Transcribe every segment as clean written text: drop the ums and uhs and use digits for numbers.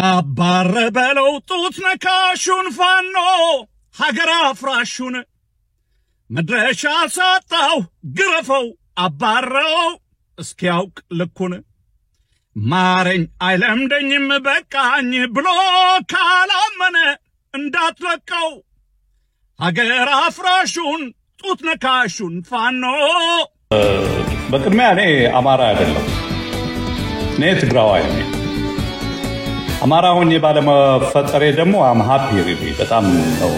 አባረ በለው ጡት ነካሹን ፋኖ ሀገር አፍራሹን መድረሻ ሳጣው ግረፈው አባረው እስኪያውቅ ልኩን ማረኝ አይለምደኝም በቃኝ ብሎ ካላመነ እንዳትለቀው ሀገር አፍራሹን ጡት ነካሹን ፋኖ በቅድሚያ እኔ አማራ አይደለም እኔ ትግራዋይ ነኝ አማራ ሆኜ ባለመፈጠሬ ደግሞ አም ሃፒ ሪሊ በጣም ነው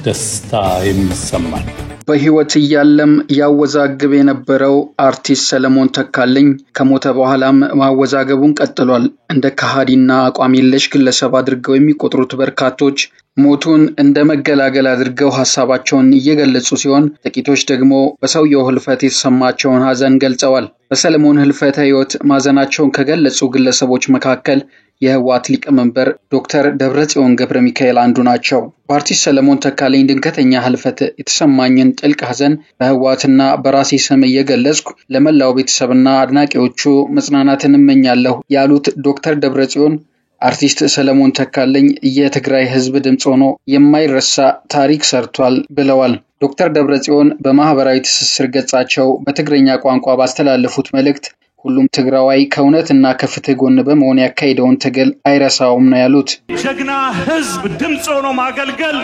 ደስታ የሚሰማኝ በህይወት ያለም ያወዛግብ የነበረው አርቲስት ሰለሞን ተካልኝ ከሞተ በኋላም ማወዛገቡን ቀጥሏል እንደ ከሃዲና አቋም የለሽ ግለሰብ አድርገው የሚቆጥሩት በርካቶች ሞቱን እንደ መገላገል አድርገው ሐሳባቸውን እየገለጹ ሲሆን ጥቂቶች ደግሞ በሰውየው ህልፈት የተሰማቸውን ሐዘን ገልጸዋል በሰለሞን ህልፈት ህይወት ማዘናቸውን ከገለጹ ግለሰቦች መካከል የህወሓት ሊቀመንበር ዶክተር ደብረጽዮን ገብረሚካኤል አንዱ ናቸው በአርቲስት ሰለሞን ተካልኝ ድንገተኛ ህልፈት የተሰማኝን ጥልቅ ሐዘን በህወሓትና በራሴ ስም እየገለጽኩ ለመላው ቤተሰብና አድናቂዎቹ መጽናናትን እመኛለሁ ያሉት ዶክተር ደብረጽዮን አርቲስት ሰለሞን ተካልኝ የትግራይ ህዝብ ድምጽ ሆኖ የማይረሳ ታሪክ ሰርቷል ብለዋል ዶክተር ደብረጽዮን በማህበራዊ ትስስር ገጻቸው በትግርኛ ቋንቋ ባስተላለፉት መልእክት ሁሉም ትግራዋይ ከእውነትና ከፍትህ ጎን በመሆን ያካሄደውን ትግል አይረሳውም ነው ያሉት ጀግና ህዝብ ድምጽ ሆኖ ማገልገል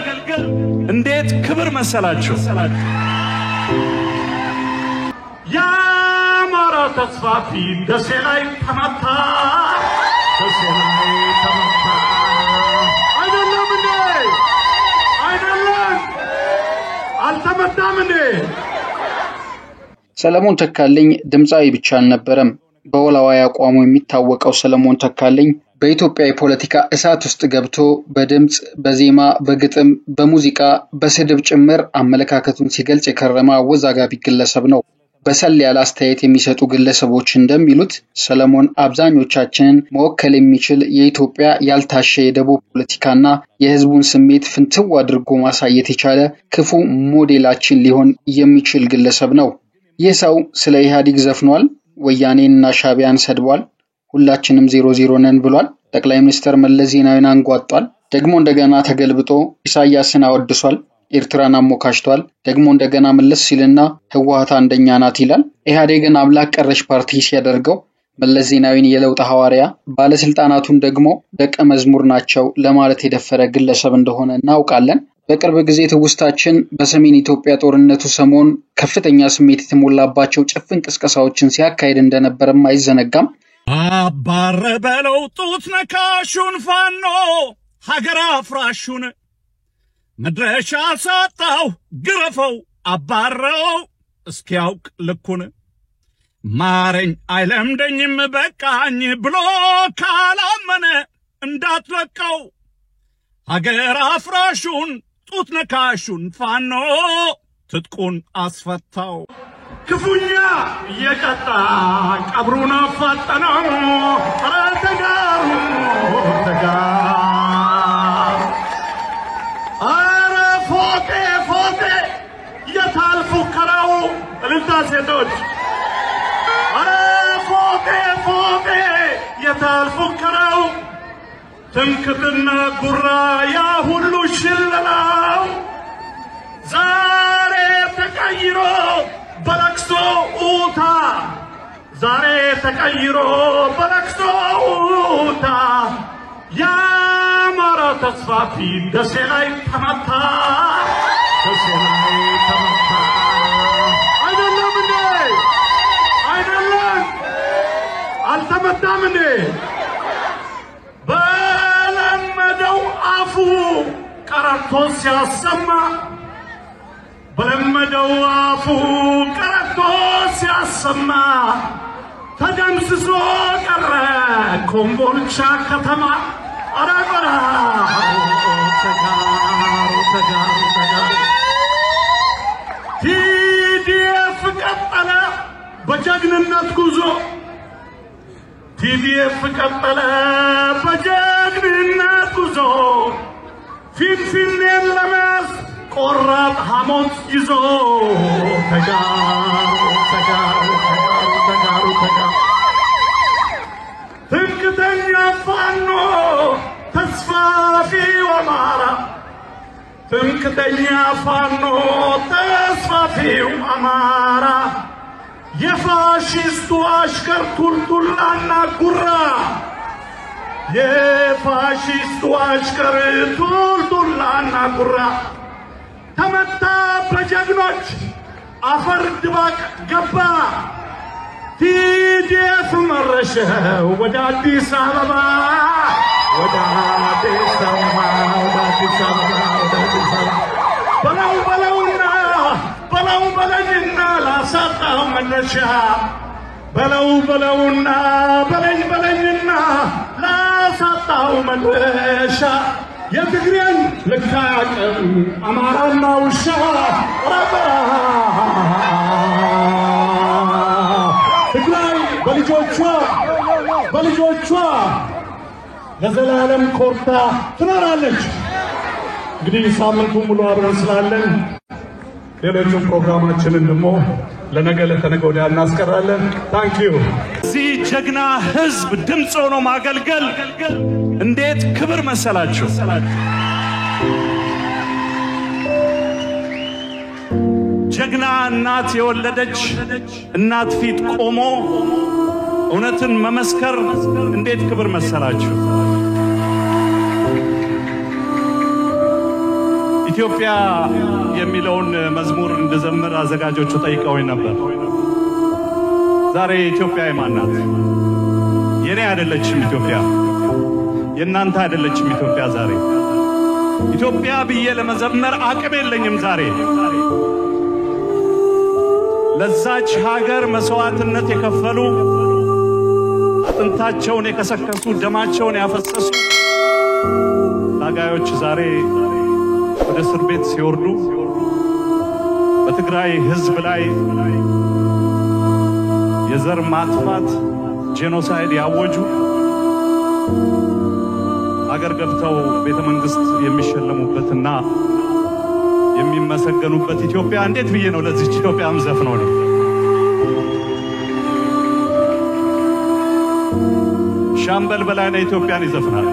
እንዴት ክብር መሰላችሁ ያማራ ተስፋፊ ደሴ ላይ ተመታ አይደለም እንዴ አይደለም አልተመታም እንዴ ሰለሞን ተካልኝ ድምጻዊ ብቻ አልነበረም በወላዋይ አቋሙ የሚታወቀው ሰለሞን ተካልኝ በኢትዮጵያ የፖለቲካ እሳት ውስጥ ገብቶ በድምጽ በዜማ በግጥም በሙዚቃ በስድብ ጭምር አመለካከቱን ሲገልጽ የከረመ አወዛጋቢ ግለሰብ ነው በሰል ያለ አስተያየት የሚሰጡ ግለሰቦች እንደሚሉት ሰለሞን አብዛኞቻችንን መወከል የሚችል የኢትዮጵያ ያልታሸ የደቡብ ፖለቲካና የህዝቡን ስሜት ፍንትው አድርጎ ማሳየት የቻለ ክፉ ሞዴላችን ሊሆን የሚችል ግለሰብ ነው ይህ ሰው ስለ ኢህአዲግ ዘፍኗል ወያኔና ሻቢያን ሰድቧል ሁላችንም 00 ነን ብሏል ጠቅላይ ሚኒስትር መለስ ዜናዊን አንጓጧል ደግሞ እንደገና ተገልብጦ ኢሳያስን አወድሷል ኤርትራን አሞካሽቷል ደግሞ እንደገና መለስ ሲልና ህወሓት አንደኛ ናት ይላል ኢህአዲግን አምላክ ቀረሽ ፓርቲ ሲያደርገው መለስ ዜናዊን የለውጥ ሐዋርያ ባለስልጣናቱን ደግሞ ደቀ መዝሙር ናቸው ለማለት የደፈረ ግለሰብ እንደሆነ እናውቃለን በቅርብ ጊዜ ትውስታችን በሰሜን ኢትዮጵያ ጦርነቱ ሰሞን ከፍተኛ ስሜት የተሞላባቸው ጭፍን ቅስቀሳዎችን ሲያካሂድ እንደነበርም አይዘነጋም አባረ በለው ጡት ነካሹን ፋኖ ሀገር አፍራሹን መድረሻ ሳጣው ግረፈው አባረው እስኪያውቅ ልኩን ማረኝ አይለምደኝም በቃኝ ብሎ ካላመነ እንዳትለቀው ሀገር አፍራሹን ጡት ነካሹን ፋኖ ትጥቁን አስፈታው ክፉኛ እየቀጣ ቀብሩን አፋጠነው ተጋሩ አረ ፎቴ የታልፉ ከራው እልልታ ሴቶች አረ ፎቴ የታልፉ ከራው ትንክትና ጉራ ያ ሁሉ ሽለላው ዛሬ ተቀይሮ በለቅሶ ኡታ ዛሬ ተቀይሮ በለቅሶ ኡታ ያማራ ተስፋፊ ደሴ ላይ ተመታ አይደለም እንዴ አይደለም አልተመታም እንዴ በለመደው አፉ ቀረርቶ ሲያሰማ በለመደው አፉ ቀረርቶ ሲያሰማ ተደምስሶ ቀረ ኮምቦልቻ ከተማ አራቀራ ተጋሩ ቲዲኤፍ ቀጠለ በጀግንነት ጉዞ ቲዲኤፍ ቀጠለ በጀግንነት ጉዞ ፊንፊኔን ለመያዝ ቆራጥ ሐሞት ይዞ ተጋሩ ትምክህተኛ ፋኖ ትምክተኛ ፋኖ ተስፋፊው አማራ የፋሺስቱ አሽከር ቱልቱላና ጉራ የፋሺስቱ አሽከር ቱልቱላና ጉራ ተመታ በጀግኖች አፈር ድባቅ ገባ ቲዲኤፍ መረሸው ወደ አዲስ አበባ ወደ አዲስ አበባ ወደ አዲስ አበባ ወደ አዲስ አበባ በለው በለኝና ላሳጣው መነሻ በለውና በለኝና ላሳጣው መነሻ የትግሬን ልካቀም አማራና ውሻ ትግራይ በልጆቿ ለዘላለም ኮርታ ትኖራለች። እንግዲህ ሳምንቱ ሙሉ አብረን ስላለን ሌሎቹን ፕሮግራማችንን ደግሞ ለነገ ለተነገ ወዲያ እናስቀራለን። ታንኪዩ። እዚህ ጀግና ህዝብ ድምጽ ሆኖ ማገልገል እንዴት ክብር መሰላችሁ! ጀግና እናት የወለደች እናት ፊት ቆሞ እውነትን መመስከር እንዴት ክብር መሰላችሁ! ኢትዮጵያ የሚለውን መዝሙር እንድዘምር አዘጋጆቹ ጠይቀውኝ ነበር። ዛሬ ኢትዮጵያ የማን ናት? የኔ አይደለችም ኢትዮጵያ፣ የእናንተ አይደለችም ኢትዮጵያ። ዛሬ ኢትዮጵያ ብዬ ለመዘመር አቅም የለኝም። ዛሬ ለዛች ሀገር መስዋዕትነት የከፈሉ አጥንታቸውን የከሰከሱ ደማቸውን ያፈሰሱ ታጋዮች ዛሬ ወደ እስር ቤት ሲወርዱ በትግራይ ህዝብ ላይ የዘር ማጥፋት ጄኖሳይድ ያወጁ አገር ገብተው ቤተ መንግስት የሚሸለሙበትና የሚመሰገኑበት ኢትዮጵያ እንዴት ብዬ ነው ለዚህ ኢትዮጵያም ዘፍነው ነው? ሻምበል በላይነህ ኢትዮጵያን ይዘፍናል።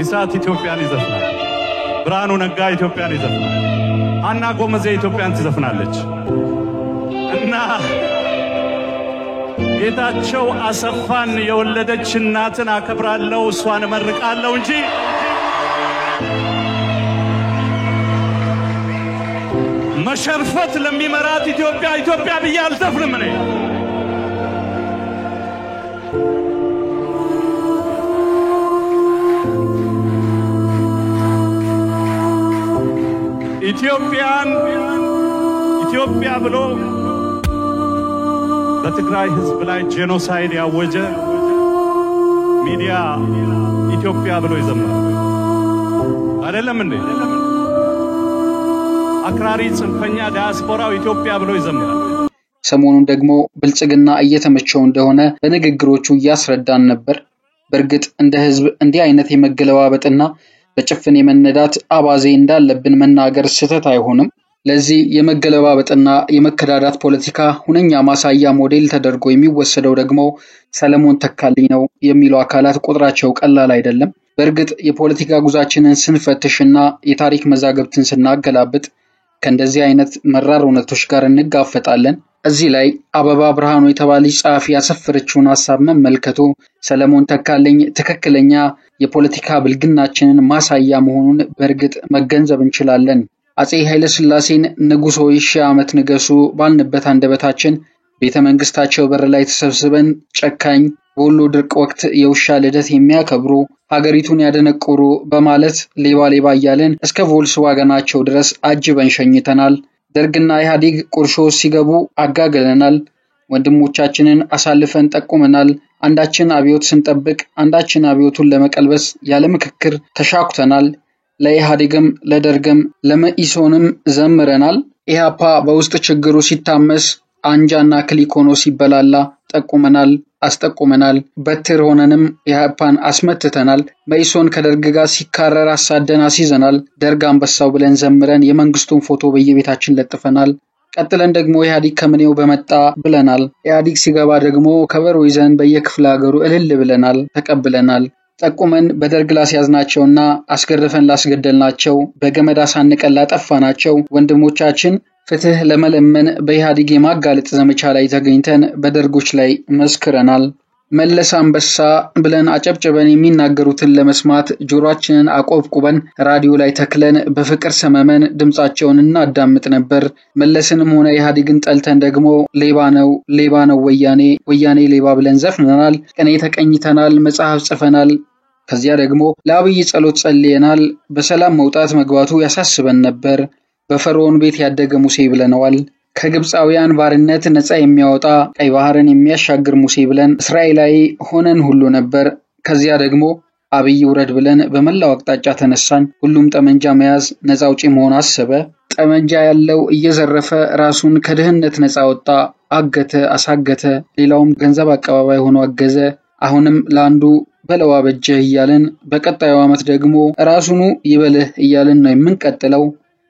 ኢሳት ኢትዮጵያን ይዘፍናል። ብርሃኑ ነጋ ኢትዮጵያን ይዘፍናል። አና ጎመዜ ኢትዮጵያን ትዘፍናለች። እና ጌታቸው አሰፋን የወለደች እናትን አከብራለሁ፣ እሷን እመርቃለሁ እንጂ መሸርፈት ለሚመራት ኢትዮጵያ ብዬ አልዘፍንም እኔ። ኢትዮጵያ ብሎ በትግራይ ህዝብ ላይ ጄኖሳይድ ያወጀ ሚዲያ ኢትዮጵያ ብሎ ይዘምራል አይደለም እንዴ? አክራሪ ጽንፈኛ ዲያስፖራው ኢትዮጵያ ብሎ ይዘምራል። ሰሞኑን ደግሞ ብልጽግና እየተመቸው እንደሆነ በንግግሮቹ እያስረዳን ነበር። በእርግጥ እንደ ህዝብ እንዲህ አይነት የመገለባበጥና በጭፍን የመነዳት አባዜ እንዳለብን መናገር ስህተት አይሆንም። ለዚህ የመገለባበጥና የመከዳዳት ፖለቲካ ሁነኛ ማሳያ ሞዴል ተደርጎ የሚወሰደው ደግሞ ሰለሞን ተካልኝ ነው የሚሉ አካላት ቁጥራቸው ቀላል አይደለም። በእርግጥ የፖለቲካ ጉዛችንን ስንፈትሽና የታሪክ መዛግብትን ስናገላብጥ ከእንደዚህ አይነት መራር እውነቶች ጋር እንጋፈጣለን። እዚህ ላይ አበባ ብርሃኑ የተባለች ጸሐፊ ያሰፈረችውን ሐሳብ መመልከቱ ሰለሞን ተካልኝ ትክክለኛ የፖለቲካ ብልግናችንን ማሳያ መሆኑን በእርግጥ መገንዘብ እንችላለን። አፄ ኃይለ ሥላሴን ንጉሥ ሆይ ሺህ ዓመት ንገሱ ባልንበት አንደበታችን ቤተ መንግስታቸው በር ላይ ተሰብስበን ጨካኝ በወሎ ድርቅ ወቅት የውሻ ልደት የሚያከብሩ ሀገሪቱን ያደነቆሩ በማለት ሌባ እያለን እስከ ቮልስዋገናቸው ድረስ አጅበን ሸኝተናል። ደርግና ኢህአዴግ ቁርሾ ሲገቡ አጋገለናል። ወንድሞቻችንን አሳልፈን ጠቁመናል። አንዳችን አብዮት ስንጠብቅ አንዳችን አብዮቱን ለመቀልበስ ያለ ምክክር ተሻኩተናል። ለኢህአዴግም ለደርግም ለመኢሶንም ዘምረናል። ኢህአፓ በውስጥ ችግሩ ሲታመስ አንጃና ክሊክ ሆኖ ሲበላላ ጠቁመናል፣ አስጠቁመናል። በትር ሆነንም ኢህአፓን አስመትተናል። መኢሶን ከደርግ ጋር ሲካረር አሳደን አስይዘናል። ደርግ አንበሳው ብለን ዘምረን የመንግስቱን ፎቶ በየቤታችን ለጥፈናል። ቀጥለን ደግሞ ኢህአዴግ ከምኔው በመጣ ብለናል። ኢህአዴግ ሲገባ ደግሞ ከበሮ ይዘን በየክፍለ ሀገሩ እልል ብለናል፣ ተቀብለናል። ጠቁመን በደርግ ላስያዝናቸውና አስገርፈን ላስገደልናቸው በገመድ አሳንቀን ላጠፋናቸው ወንድሞቻችን ፍትህ ለመለመን በኢህአዴግ የማጋለጥ ዘመቻ ላይ ተገኝተን በደርጎች ላይ መስክረናል። መለስ አንበሳ ብለን አጨብጨበን የሚናገሩትን ለመስማት ጆሮአችንን አቆብቁበን ራዲዮ ላይ ተክለን በፍቅር ሰመመን ድምጻቸውን እናዳምጥ ነበር። መለስንም ሆነ ኢህአዴግን ጠልተን ደግሞ ሌባ ነው ወያኔ ሌባ ብለን ዘፍነናል። ቅኔ ተቀኝተናል፣ መጽሐፍ ጽፈናል። ከዚያ ደግሞ ለአብይ ጸሎት ጸልየናል። በሰላም መውጣት መግባቱ ያሳስበን ነበር። በፈርዖን ቤት ያደገ ሙሴ ብለነዋል። ከግብፃውያን ባርነት ነፃ የሚያወጣ ቀይ ባህርን የሚያሻግር ሙሴ ብለን እስራኤላዊ ሆነን ሁሉ ነበር። ከዚያ ደግሞ አብይ ውረድ ብለን በመላው አቅጣጫ ተነሳን። ሁሉም ጠመንጃ መያዝ ነፃ አውጪ መሆን አሰበ። ጠመንጃ ያለው እየዘረፈ ራሱን ከድህነት ነፃ ወጣ፣ አገተ፣ አሳገተ። ሌላውም ገንዘብ አቀባባይ ሆኖ አገዘ። አሁንም ለአንዱ በለው አበጀህ እያልን በቀጣዩ ዓመት ደግሞ ራሱኑ ይበልህ እያልን ነው የምንቀጥለው።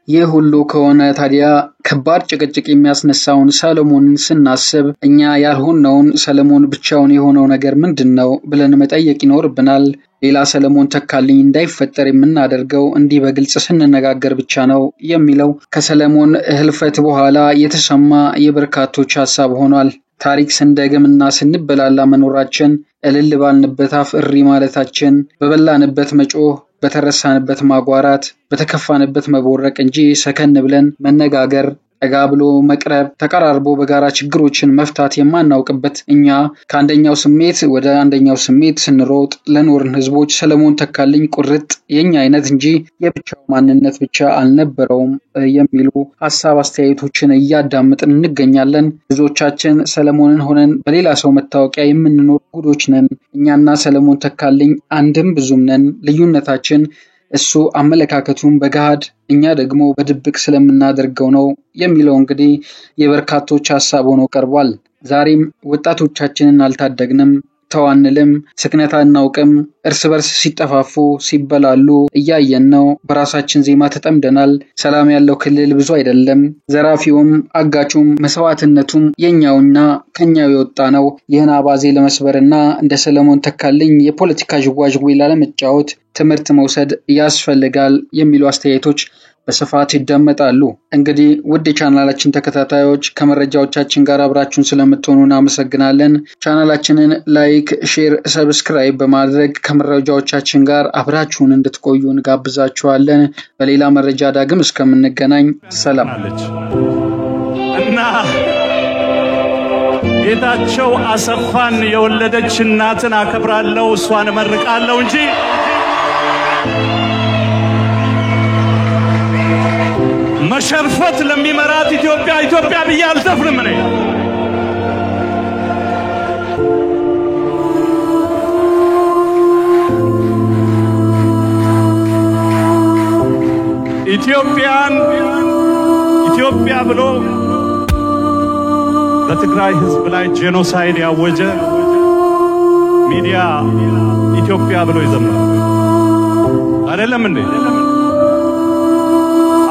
ይህ ሁሉ ከሆነ ታዲያ ከባድ ጭቅጭቅ የሚያስነሳውን ሰለሞንን ስናስብ እኛ ያልሆነውን ሰለሞን ብቻውን የሆነው ነገር ምንድነው ብለን መጠየቅ ይኖርብናል። ሌላ ሰለሞን ተካልኝ እንዳይፈጠር የምናደርገው እንዲህ በግልጽ ስንነጋገር ብቻ ነው የሚለው ከሰለሞን ህልፈት በኋላ የተሰማ የበርካቶች ሐሳብ ሆኗል። ታሪክ ስንደግምና ስንበላላ መኖራችን፣ እልል ባልንበት አፍ እሪ ማለታችን፣ በበላንበት መጮህ፣ በተረሳንበት ማጓራት፣ በተከፋንበት መቦረቅ እንጂ ሰከን ብለን መነጋገር፣ ጠጋ ብሎ መቅረብ፣ ተቀራርቦ በጋራ ችግሮችን መፍታት የማናውቅበት እኛ ከአንደኛው ስሜት ወደ አንደኛው ስሜት ስንሮጥ ለኖርን ህዝቦች ሰለሞን ተካልኝ ቁርጥ የኛ አይነት እንጂ የብቻው ማንነት ብቻ አልነበረውም የሚሉ ሐሳብ አስተያየቶችን እያዳመጥን እንገኛለን። ብዙዎቻችን ሰለሞንን ሆነን በሌላ ሰው መታወቂያ የምንኖር ጉዶች ነን። እኛና ሰለሞን ተካልኝ አንድም ብዙም ነን። ልዩነታችን እሱ አመለካከቱን በጋድ እኛ ደግሞ በድብቅ ስለምናደርገው ነው የሚለው እንግዲህ የበርካቶች ሐሳብ ሆኖ ቀርቧል። ዛሬም ወጣቶቻችንን አልታደግንም፣ ተዋንልም፣ ስክነት አናውቅም። እርስ በርስ ሲጠፋፉ ሲበላሉ እያየን ነው። በራሳችን ዜማ ተጠምደናል። ሰላም ያለው ክልል ብዙ አይደለም። ዘራፊውም አጋቹም መስዋዕትነቱም የኛውና ከኛው የወጣ ነው። ይህን አባዜ ለመስበርና እንደ ሰለሞን ተካልኝ የፖለቲካ ዥዋዥዌ ላለመጫወት ትምህርት መውሰድ ያስፈልጋል የሚሉ አስተያየቶች በስፋት ይደመጣሉ። እንግዲህ ውድ ቻናላችን ተከታታዮች ከመረጃዎቻችን ጋር አብራችሁን ስለምትሆኑ እናመሰግናለን። ቻናላችንን ላይክ፣ ሼር፣ ሰብስክራይብ በማድረግ ከመረጃዎቻችን ጋር አብራችሁን እንድትቆዩ እንጋብዛችኋለን። በሌላ መረጃ ዳግም እስከምንገናኝ ሰላም። እና ጌታቸው አሰፋን የወለደች እናትን አከብራለሁ፣ እሷን እመርቃለሁ እንጂ መሸርፈት ለሚመራት ኢትዮጵያ ብዬ አልደፍርም። እኔ ኢትዮጵያ ብሎ በትግራይ ህዝብ ላይ ጄኖሳይድ ያወጀ ሚዲያ ኢትዮጵያ ብሎ ይዘምራል አይደለም እንዴ?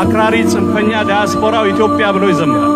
አክራሪ ጽንፈኛ ዲያስፖራው ኢትዮጵያ ብሎ ይዘምራል።